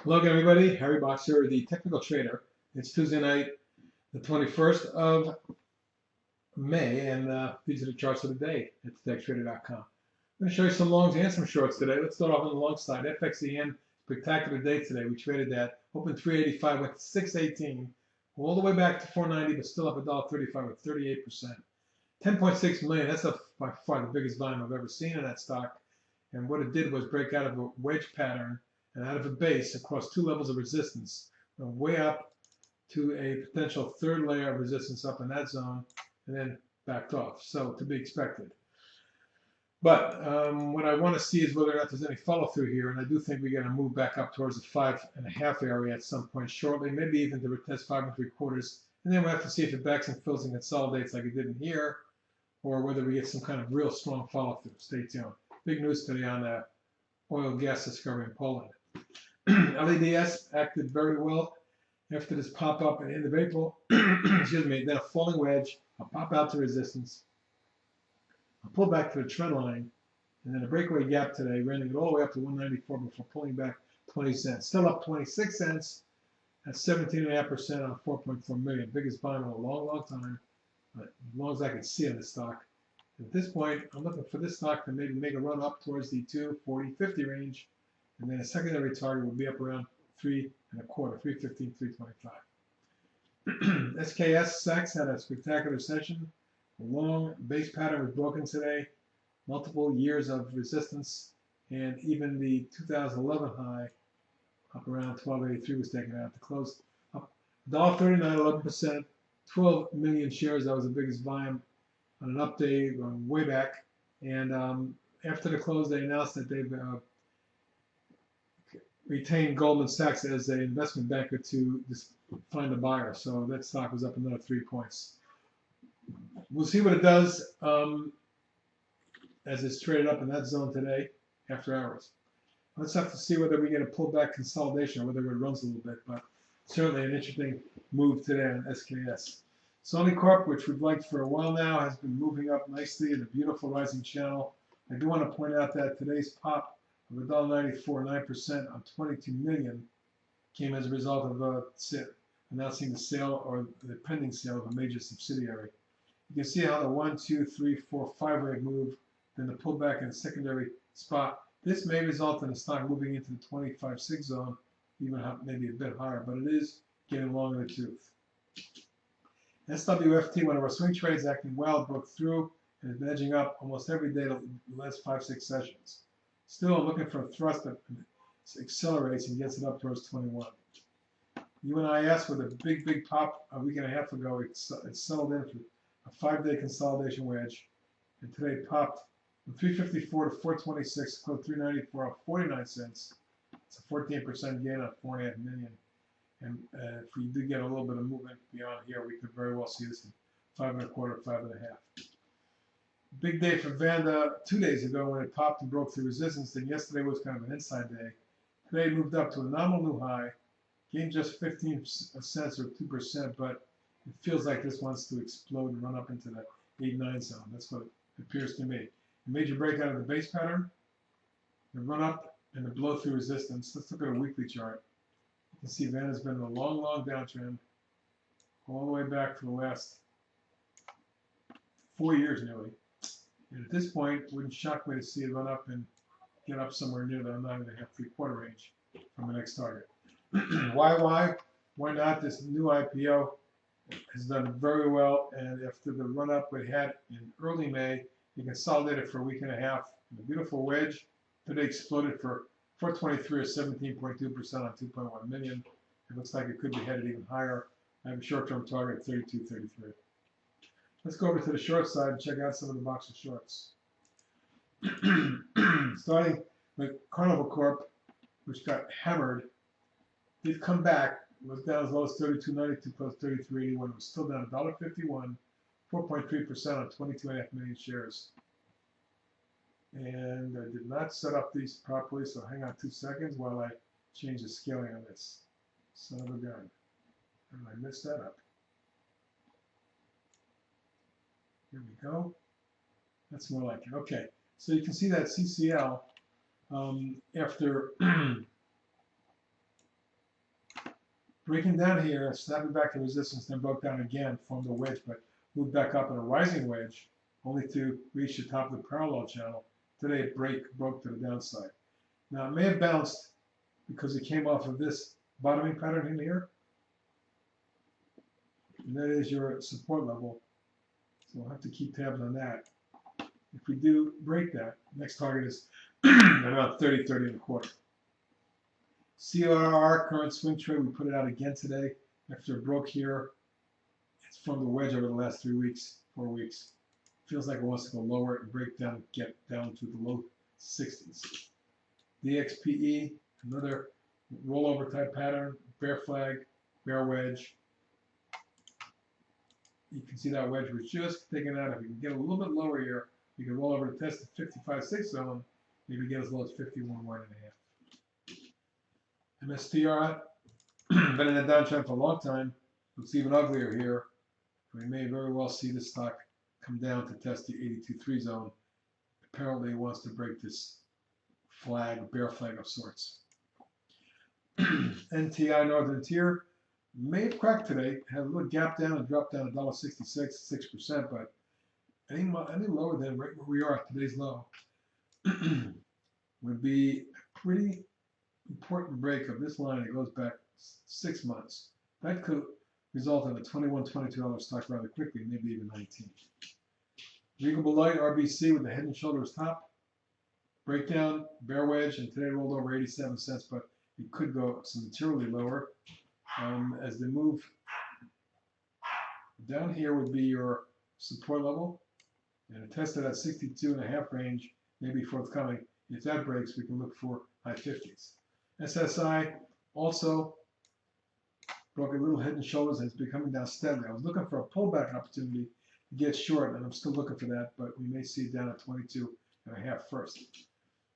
Hello again, everybody. Harry Box here, the technical trader. It's Tuesday night, the 21st of May, and these are the charts of the day at TechTrader.com. I'm going to show you some longs and some shorts today. Let's start off on the long side. FXEN, spectacular day today. We traded that, opened 385, went to 618, all the way back to 490, but still up $1.35 with 38%. 10.6 million, that's by far the biggest volume I've ever seen in that stock. And what it did was break out of a wedge pattern and out of a base across two levels of resistance, way up to a potential third layer of resistance up in that zone, and then backed off. So to be expected. But what I want to see is whether or not there's any follow through here, and I do think we're going to move back up towards the 5.5 area at some point shortly, maybe even to retest 5 3/4, and then we'll have to see if it backs and fills and consolidates like it did in here, or whether we get some kind of real strong follow through. Stay tuned. Big news today on oil and gas discovery in Poland. LEDS acted very well after this pop up at the end of April. Excuse me, then a falling wedge, a pop out to resistance, a pull back to the trend line, and then a breakaway gap today, running it all the way up to 194 before pulling back 20 cents. Still up 26 cents at 17.5% on 4.4 million. Biggest volume in a long, long time, but as long as I can see on the stock. At this point, I'm looking for this stock to maybe make a run up towards the 240.50 range. And then a secondary target will be up around 3.25, 315, 325. SKS SACS had a spectacular session. The long base pattern was broken today. Multiple years of resistance, and even the 2011 high up around 1283 was taken out to close up $1.39, 11%, 12 million shares. That was the biggest volume on an up day going way back. And after the close, they announced that they've retained Goldman Sachs as an investment banker to find a buyer. So that stock was up another 3 points. We'll see what it does as it's traded up in that zone today after hours. Let's have to see whether we get a pullback consolidation or whether it runs a little bit, but certainly an interesting move today on SKS. Sony Corp, which we've liked for a while now, has been moving up nicely in a beautiful rising channel. I do want to point out that today's pop of $1.94, 9% on 22 million came as a result of announcing the sale or the pending sale of a major subsidiary. You can see how the 1, 2, 3, 4, 5 rate move, then the pullback in the secondary spot. This may result in the stock moving into the 25.6 zone, even maybe a bit higher, but it is getting long in the tooth. SWFT, one of our swing trades, acting well, broke through and has been edging up almost every day the last 5-6 sessions. Still looking for a thrust that accelerates and gets it up towards 21. UNIS with a big pop a week and a half ago. It settled in for a 5-day consolidation wedge, and today popped from 354 to 426, closed 394 up 49 cents. It's a 14% gain on 4.5 million. And if we do get a little bit of movement beyond here, we could very well see this in 5.25, 5.5. Big day for Vanda 2 days ago when it popped and broke through resistance. Then yesterday was kind of an inside day. Today moved up to a nominal new high, gained just 15 cents or 2%, but it feels like this wants to explode and run up into the 8-9 zone. That's what it appears to me. A major breakout of the base pattern, the run up and the blow through resistance. Let's look at a weekly chart. You can see Vanda's been in a long, long downtrend all the way back to the last 4 years nearly. And at this point, it wouldn't shock me to see it run up and get up somewhere near the 9.5, 3/4 range from the next target. Why not? This new IPO has done very well, and after the run up we had in early May, it consolidated for a week and a half. A beautiful wedge. Today exploded for 423 or 17.2% on 2.1 million. It looks like it could be headed even higher. I have a short-term target of 32, 33. Let's go over to the short side and check out some of the box of shorts. Starting with Carnival Corp, which got hammered, did come back. It was down as low as 32.92, closed 33.81. It was still down $1.51, 4.3% on 22.5 million shares. And I did not set up these properly, so hang on 2 seconds while I change the scaling on this. Son of a gun. And I messed that up. Here we go. That's more like it. Okay, so you can see that CCL after Breaking down here, snapping back to resistance, then broke down again, formed a wedge, but moved back up in a rising wedge, only to reach the top of the parallel channel. Today it broke to the downside. Now it may have bounced because it came off of this bottoming pattern in here, and that is your support level. So we'll have to keep tabs on that. If we do break that, next target is around 30, 30 and a quarter. CRR, current swing trade, we put it out again today after it broke here. It's formed a wedge over the last 4 weeks. Feels like it wants to go lower and break down, get down to the low 60s. DXPE, another rollover type pattern, bear flag, bear wedge. You can see that wedge was just taken out. If we can get a little bit lower here, you can roll over to test the 55.6 zone, maybe get as low as 51.1 and a half. MSTR, been in a downtrend for a long time. Looks even uglier here. We may very well see this stock come down to test the 82.3 zone. Apparently it wants to break this flag, bear flag of sorts. NTI Northern Tier may have cracked today. Had a little gap down and dropped down $1.66, 6%, but any lower than right where we are at today's low would be a pretty important break of this line that goes back 6 months. That could result in a $21, $22 stock rather quickly, maybe even 19. Regal Light RBC with the head and shoulders top. Breakdown, bear wedge, and today rolled over 87 cents, but it could go some materially lower. As they move down here would be your support level, and a test of that 62.5 range may be forthcoming. If that breaks, we can look for high 50s. SSI also broke a little head and shoulders and it's been coming down steadily. I was looking for a pullback opportunity to get short, and I'm still looking for that, but we may see it down at 22.5 first.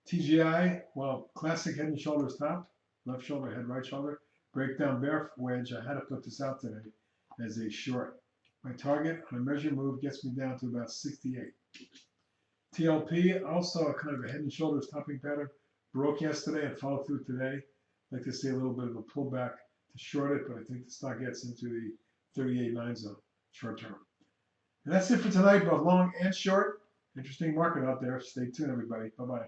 TGI, well, classic head and shoulders top, left shoulder, head, right shoulder. Breakdown bear wedge. I had to put this out today as a short. My target on a measure move gets me down to about 68. TLP, also a kind of a head and shoulders topping pattern. Broke yesterday and followed through today. I'd like to see a little bit of a pullback to short it, but I think the stock gets into the 38.9 zone short term. And that's it for tonight, both long and short. Interesting market out there. Stay tuned, everybody. Bye-bye.